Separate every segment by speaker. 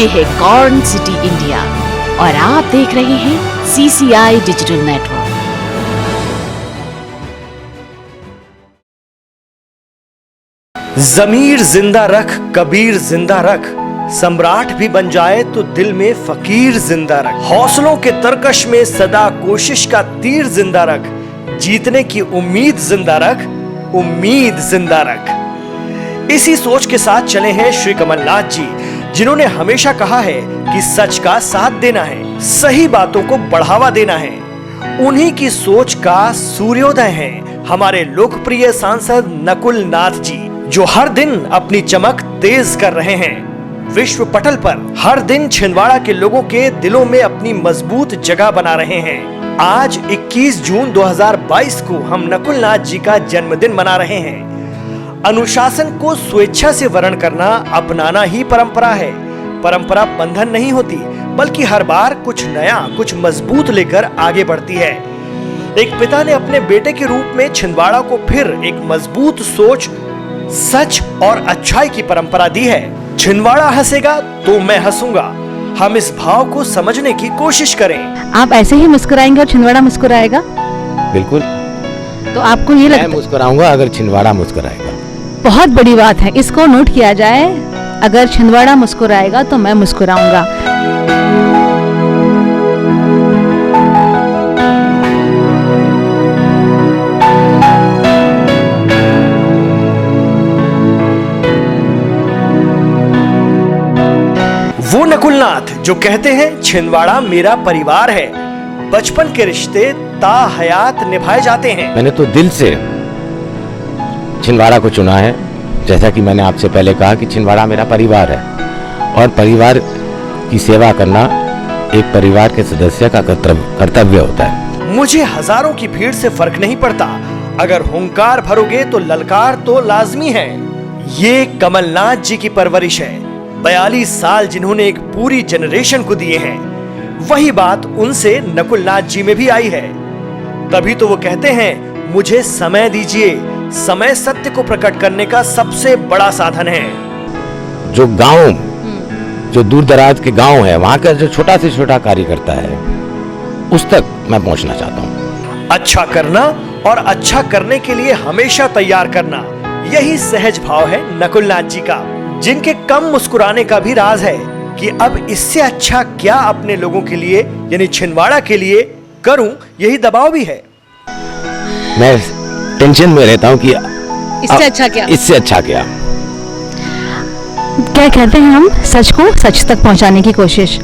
Speaker 1: ये है corn city India और आप देख रहे हैं CCI डिजिटल नेटवर्क।
Speaker 2: ज़मीर जिंदा रख, कबीर जिंदा रख, सम्राट भी बन जाए तो दिल में फकीर जिंदा रख। हौसलों के तरकश में सदा कोशिश का तीर जिंदा रख, जीतने की उम्मीद जिंदा रख, उम्मीद जिंदा रख। इसी सोच के साथ चले हैं श्री कमलनाथ जी, जिन्होंने हमेशा कहा है कि सच का साथ देना है, सही बातों को बढ़ावा देना है। उन्हीं की सोच का सूर्योदय है हमारे लोकप्रिय सांसद नकुल नाथ जी, जो हर दिन अपनी चमक तेज कर रहे हैं। विश्व पटल पर हर दिन छिंदवाड़ा के लोगों के दिलों में अपनी मजबूत जगह बना रहे हैं। आज 21 जून 2022 को हम नकुल नाथ जी का जन्मदिन मना रहे हैं। अनुशासन को स्वेच्छा से वर्ण करना अपनाना ही परंपरा है। परंपरा बंधन नहीं होती, बल्कि हर बार कुछ नया, कुछ मजबूत लेकर आगे बढ़ती है। एक पिता ने अपने बेटे के रूप में छिंदवाड़ा को फिर एक मजबूत सोच, सच और अच्छाई की परंपरा दी है। छिंदवाड़ा हंसेगा तो मैं हंसूंगा, हम इस भाव को समझने की कोशिश करें।
Speaker 3: आप ऐसे ही मुस्कुराएंगे और छिंदवाड़ा मुस्कुराएगा?
Speaker 4: बिल्कुल।
Speaker 3: तो आपको ये लगता है?
Speaker 4: मैं मुस्कुराऊंगा अगर छिंदवाड़ा मुस्कुराएगा।
Speaker 3: बहुत बड़ी बात है, इसको नोट किया जाए। अगर छिंदवाड़ा मुस्कुराएगा तो मैं मुस्कुराऊंगा।
Speaker 2: वो नकुल नाथ जो कहते हैं छिंदवाड़ा मेरा परिवार है, बचपन के रिश्ते ता हयात निभाए जाते हैं।
Speaker 4: मैंने तो दिल से छिंदवाड़ा को चुना है, जैसा कि मैंने आपसे पहले कहा कि छिंदवाड़ा मेरा परिवार है और परिवार की सेवा करना एक परिवार के सदस्य का कर्तव्य होता है।
Speaker 2: मुझे हजारों की भीड़ से फर्क नहीं पड़ता, अगर हुंकार भरोगे तो ललकार तो लाजमी है। ये कमलनाथ जी की परवरिश है, 42 साल जिन्होंने एक पूरी जनरेशन को दिए हैं। वही बात उनसे नकुल नाथ जी में भी आई है। तभी तो वो कहते हैं, मुझे समय दीजिए, समय सत्य को प्रकट करने का सबसे बड़ा साधन है।
Speaker 4: जो गांव, जो दूर दराज के गांव है, वहां का जो छोटा से छोटा कार्यकर्ता है, उस तक मैं पहुंचना चाहता हूं।
Speaker 2: अच्छा करना और अच्छा करने के लिए हमेशा तैयार करना, यही सहज भाव है नकुल नाथ जी का, जिनके कम मुस्कुराने का भी राज है कि अब इससे अच्छा क्या अपने लोगों के लिए यानी छिंदवाड़ा के लिए करूं, यही दबाव भी है।
Speaker 4: मैं टेंशन में रहता हूं कि
Speaker 3: इससे अच्छा क्या,
Speaker 4: इससे अच्छा क्या।
Speaker 3: क्या कहते हैं हम, सच को सच तक पहुंचाने की कोशिश।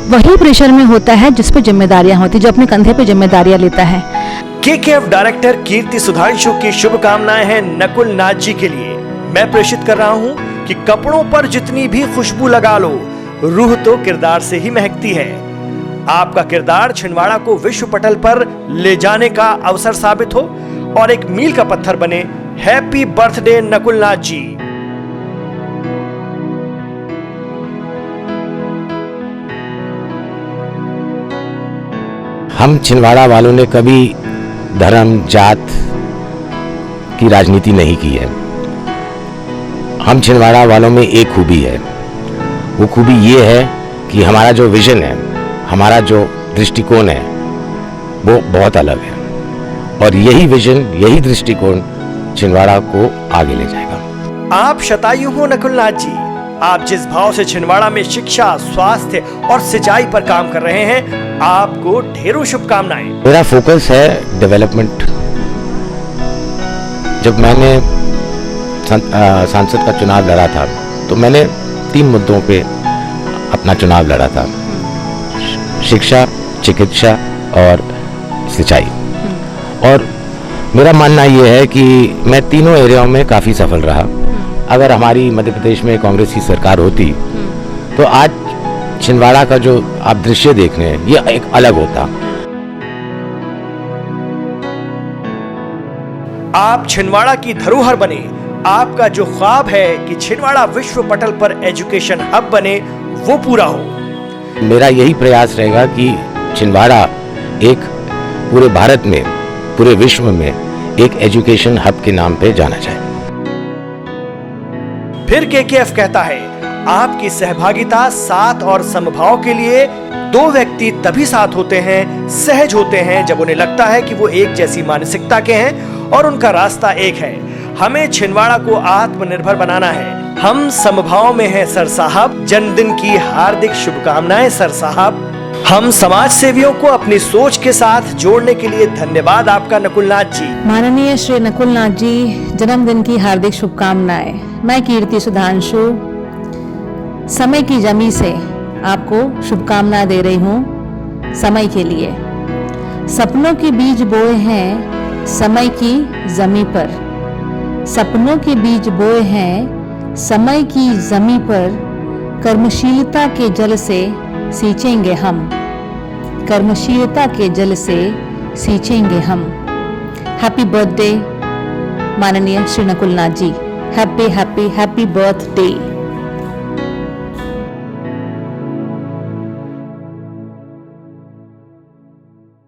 Speaker 3: वही प्रेशर में होता है जिस पे जिम्मेदारियां होती, जो अपने कंधे पे जिम्मेदारियां लेता है।
Speaker 2: KKF डायरेक्टर कीर्ति सुधांशु की शुभकामनाएं हैं नकुल नाथ जी के लिए। मैं प्रेषित कर रहा हूं कि कपड़ों पर जितनी भी खुशबू लगा लो, रूह तो किरदार से ही महकती है। आपका किरदार छिंदवाड़ा को विश्व पटल पर ले जाने का अवसर साबित हो और एक मील का पत्थर बने। Happy birthday Nakul Nath ji.
Speaker 4: हम छिंदवाड़ा वालों ने कभी धर्म जात की राजनीति नहीं की है। हम छिंदवाड़ा वालों में एक खूबी है, वो खूबी ये है कि हमारा जो विजन है, हमारा जो दृष्टिकोण है, वो बहुत अलग है और यही विजन, यही दृष्टिकोण छिंदवाड़ा को आगे ले जाएगा।
Speaker 2: आप शतायु हो नकुल नाथ जी। आप जिस भाव से छिंदवाड़ा में शिक्षा, स्वास्थ्य और सिंचाई पर काम कर रहे हैं, आपको ढेरों शुभकामनाएं।
Speaker 4: मेरा फोकस है डेवलपमेंट। जब मैंने सांसद का चुनाव लड़ा था तो मैंने 3 मुद्दों पे अपना चुनाव लड़ा था, शिक्षा, चिकित्सा और सिंचाई। और मेरा मानना ये है कि मैं तीनों एरियाओं में काफ़ी सफल रहा। अगर हमारी मध्य प्रदेश में कांग्रेस की सरकार होती तो आज छिंदवाड़ा का जो आप दृश्य देख रहे हैं, ये एक अलग होता।
Speaker 2: आप छिंदवाड़ा की धरोहर बने। आपका जो ख्वाब है कि छिंदवाड़ा विश्व पटल पर एजुकेशन हब बने, वो पूरा हो।
Speaker 4: मेरा यही प्रयास रहेगा कि छिंदवाड़ा एक पूरे भारत में, पूरे विश्व में एक एजुकेशन हब के नाम पे जाना जाए।
Speaker 2: फिर KKF कहता है, आपकी सहभागिता, साथ और समभाव के लिए दो व्यक्ति तभी साथ होते हैं, सहज होते हैं, जब उन्हें लगता है कि वो एक जैसी मानसिकता के हैं और उनका रास्ता एक है। हमें छिंदवाड़ा को आत्मनिर्भर बनाना है। हम समभाव में हैं सर साहब। जन्मदिन की हार्दिक शुभकामनाएं सर साहब। हम समाज सेवियों को अपनी सोच के साथ जोड़ने के लिए धन्यवाद आपका नकुलनाथ जी।
Speaker 3: माननीय श्री नकुलनाथ जी, जन्मदिन की हार्दिक शुभकामनाएं। मैं कीर्ति सुधांशु समय की जमी से आपको शुभकामनाएं दे रही हूँ। समय के लिए सपनों के बीज बोए हैं समय की जमी पर, सपनों के बीज बोए हैं समय की जमी पर, कर्मशीलता के जल से सींचेंगे हम, कर्मशीलता के जल से सींचेंगे हम। हैप्पी बर्थडे माननीय Shri Nakulnath ji. Happy happy happy birthday.